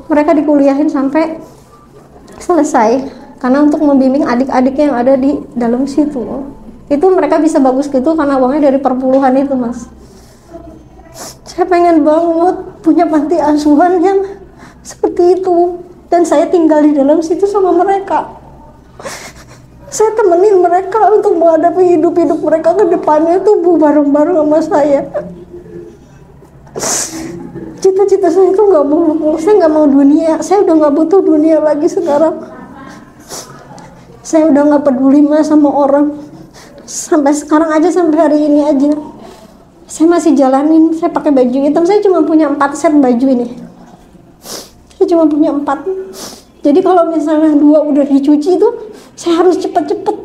Speaker 1: Mereka dikuliahin sampai selesai karena untuk membimbing adik-adiknya yang ada di dalam situ. Itu mereka bisa bagus gitu karena uangnya dari perpuluhan itu, Mas. Saya pengen banget punya panti asuhan yang seperti itu, dan saya tinggal di dalam situ sama mereka. Saya temenin mereka untuk menghadapi hidup-hidup mereka ke depannya tuh bareng-bareng sama saya. Cita-cita saya itu nggak muluk-muluk. Saya nggak mau dunia. Saya udah nggak butuh dunia lagi sekarang. Saya udah nggak peduli mas sama orang. Sampai sekarang aja, sampai hari ini aja, saya masih jalanin. Saya pakai baju hitam. Saya cuma punya 4 set baju ini. Saya cuma punya 4. Jadi kalau misalnya 2 udah dicuci itu, saya harus cepet-cepet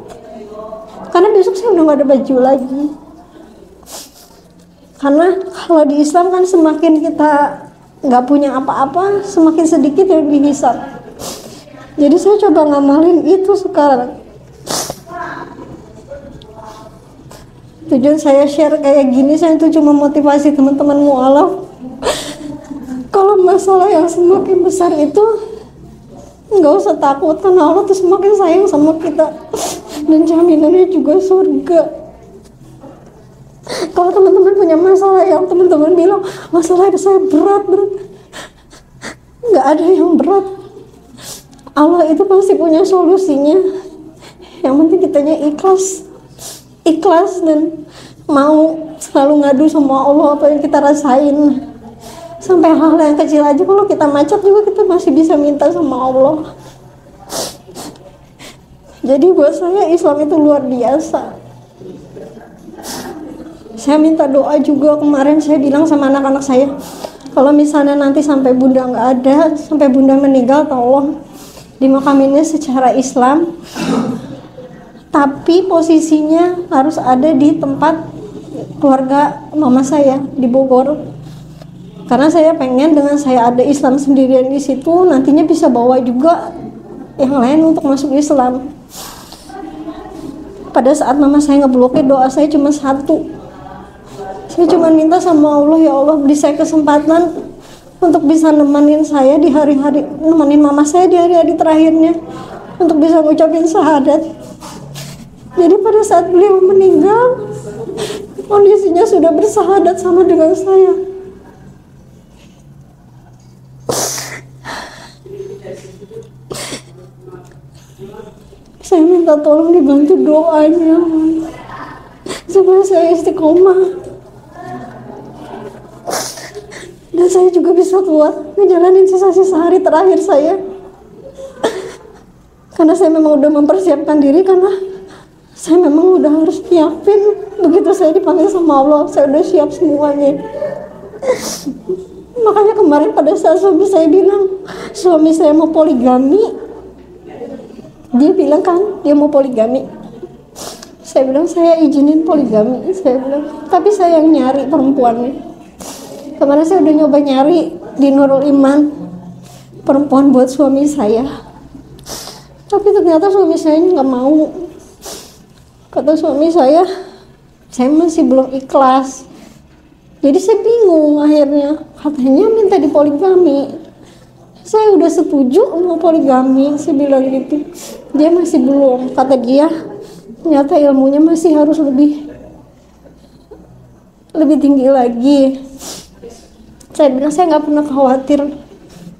Speaker 1: karena besok saya udah gak ada baju lagi. Karena kalau di Islam kan semakin kita gak punya apa-apa, semakin sedikit yang dihisab. Jadi saya coba ngamalin itu sekarang. Tujuan saya share kayak gini, saya itu cuma motivasi teman-teman mu'alaf. Kalau masalah yang semakin besar itu nggak usah takut, karena Allah tuh semakin sayang sama kita, dan jaminannya juga surga. Kalau teman-teman punya masalah yang teman-teman bilang masalah saya berat, nggak ada yang berat. Allah itu pasti punya solusinya. Yang penting kitanya ikhlas dan mau selalu ngadu sama Allah apa yang kita rasain. Sampai hal yang kecil aja kalau kita macet juga kita masih bisa minta sama Allah. Jadi buat saya Islam itu luar biasa. Saya minta doa juga. Kemarin saya bilang sama anak-anak saya, kalau misalnya nanti sampai bunda nggak ada, sampai bunda meninggal, tolong dimakaminnya secara Islam, tapi posisinya harus ada di tempat keluarga mama saya di Bogor. Karena saya pengen dengan saya ada Islam sendirian di situ, nantinya bisa bawa juga yang lain untuk masuk Islam. Pada saat mama saya ngeblokir, doa saya cuma satu. Saya cuma minta sama Allah, ya Allah beri saya kesempatan untuk bisa nemenin saya di hari-hari, nemenin mama saya di hari-hari terakhirnya, untuk bisa ngucapin syahadat. Jadi pada saat beliau meninggal, kondisinya sudah bersahadat sama dengan saya. Saya minta tolong dibantu doanya supaya saya istiqomah dan saya juga bisa kuat ngejalanin sisa-sisa hari terakhir saya, karena saya memang udah mempersiapkan diri, karena saya memang udah harus nyiapin. Begitu saya dipanggil sama Allah, saya udah siap semuanya. Makanya kemarin pada saat suami saya bilang suami saya mau poligami, dia bilang kan dia mau poligami, saya bilang saya izinin poligami, saya bilang, tapi saya yang nyari perempuannya. Kemarin saya udah nyoba nyari di Nurul Iman perempuan buat suami saya, tapi ternyata suami saya nggak mau. Kata suami saya masih belum ikhlas. Jadi saya bingung akhirnya, katanya minta dipoligami. Saya udah setuju mau poligami, saya bilang gitu. Dia masih belum, kata dia ternyata ilmunya masih harus lebih tinggi lagi. Saya bilang saya nggak pernah khawatir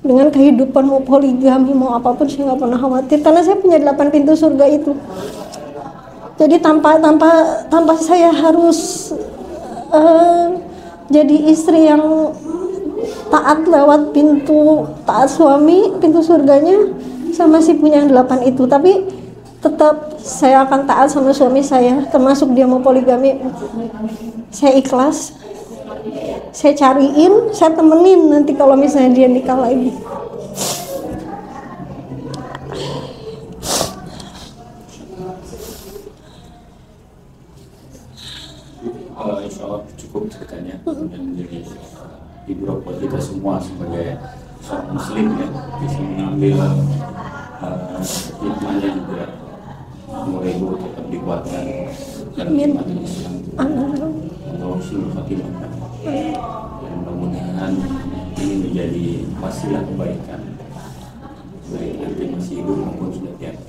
Speaker 1: dengan kehidupan mau poligami mau apapun, saya nggak pernah khawatir karena saya punya 8 pintu surga itu. Jadi tanpa saya harus jadi istri yang taat lewat pintu taat suami, pintu surganya saya masih punya 8 itu, tapi tetap saya akan taat sama suami saya, termasuk dia mau poligami. Saya ikhlas, saya cariin, saya temenin nanti kalau misalnya dia nikah lagi.
Speaker 3: Insya Allah cukup ceritanya yang menjadi hiburan buat kita semua sebagai seorang muslim ya, bisa mengambil hikmahnya juga, mulai dulu tetap dikuatkan dan nikmati Islam. Allah seluruh hati dan mudah-mudahan ini menjadi wasilah kebaikan baik nanti masih hidup maupun sudah tiada.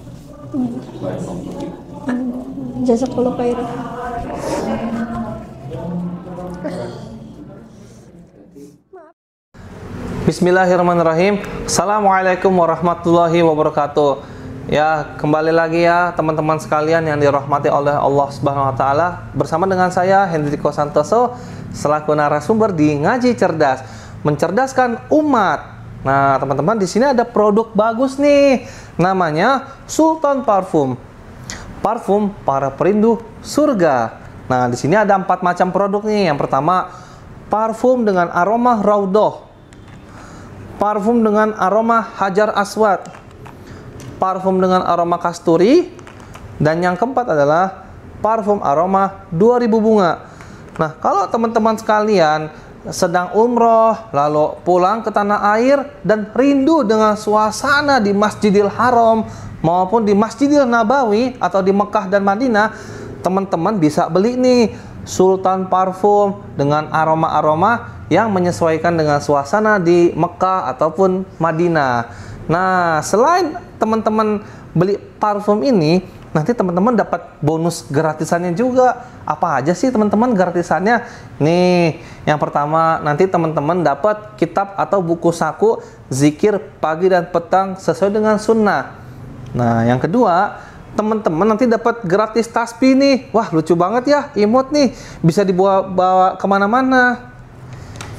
Speaker 3: Barakallahu.
Speaker 1: Jazakallahu khairan.
Speaker 4: Bismillahirrahmanirrahim. Assalamualaikum warahmatullahi wabarakatuh. Ya, kembali lagi ya teman-teman sekalian yang dirahmati oleh Allah Subhanahu wa taala. Bersama dengan saya Hendriko Santoso selaku narasumber di Ngaji Cerdas, mencerdaskan umat. Nah, teman-teman, di sini ada produk bagus nih. Namanya Sultan Parfum. Parfum para perindu surga. Nah, di sini ada 4 macam produk nih. Yang pertama, parfum dengan aroma Raudhah. Parfum dengan aroma Hajar Aswad, parfum dengan aroma kasturi, dan yang keempat adalah parfum aroma 2000 bunga. Nah, kalau teman-teman sekalian sedang umroh, lalu pulang ke tanah air dan rindu dengan suasana di Masjidil Haram maupun di Masjidil Nabawi atau di Mekah dan Madinah, teman-teman bisa beli nih Sultan Parfum dengan aroma-aroma yang menyesuaikan dengan suasana di Mekah ataupun Madinah. Nah, selain teman-teman beli parfum ini, nanti teman-teman dapat bonus gratisannya juga. Apa aja sih teman-teman gratisannya? Nih, yang pertama nanti teman-teman dapat kitab atau buku saku zikir pagi dan petang sesuai dengan sunnah. Nah, yang kedua, teman-teman nanti dapat gratis tasbih nih. Wah, lucu banget ya, imut nih, bisa dibawa kemana-mana.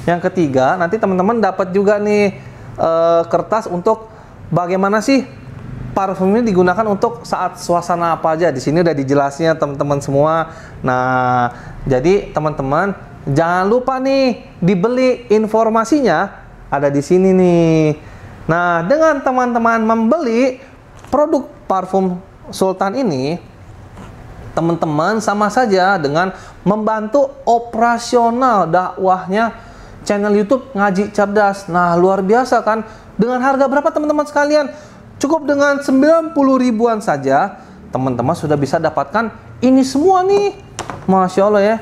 Speaker 4: Yang ketiga, nanti teman-teman dapat juga nih kertas untuk bagaimana sih parfum ini digunakan untuk saat suasana apa aja. Di sini udah dijelasnya teman-teman semua. Nah, jadi teman-teman jangan lupa nih dibeli, informasinya ada di sini nih. Nah, dengan teman-teman membeli produk parfum Sultan ini, teman-teman sama saja dengan membantu operasional dakwahnya channel YouTube Ngaji Cerdas. Nah, luar biasa kan? Dengan harga berapa teman-teman sekalian? Cukup dengan 90 ribuan saja, teman-teman sudah bisa dapatkan ini semua nih. Masya Allah ya.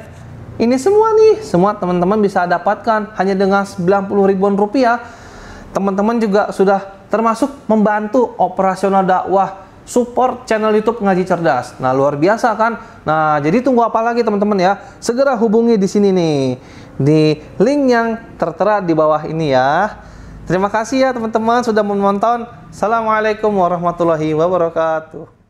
Speaker 4: Ini semua nih, semua teman-teman bisa dapatkan hanya dengan 90 ribuan rupiah. Teman-teman juga sudah termasuk membantu operasional dakwah, support channel YouTube Ngaji Cerdas. Nah, luar biasa kan? Nah, jadi tunggu apa lagi teman-teman ya? Segera hubungi di sini nih, di link yang tertera di bawah ini ya. Terima kasih ya teman-teman sudah menonton. Assalamualaikum warahmatullahi wabarakatuh.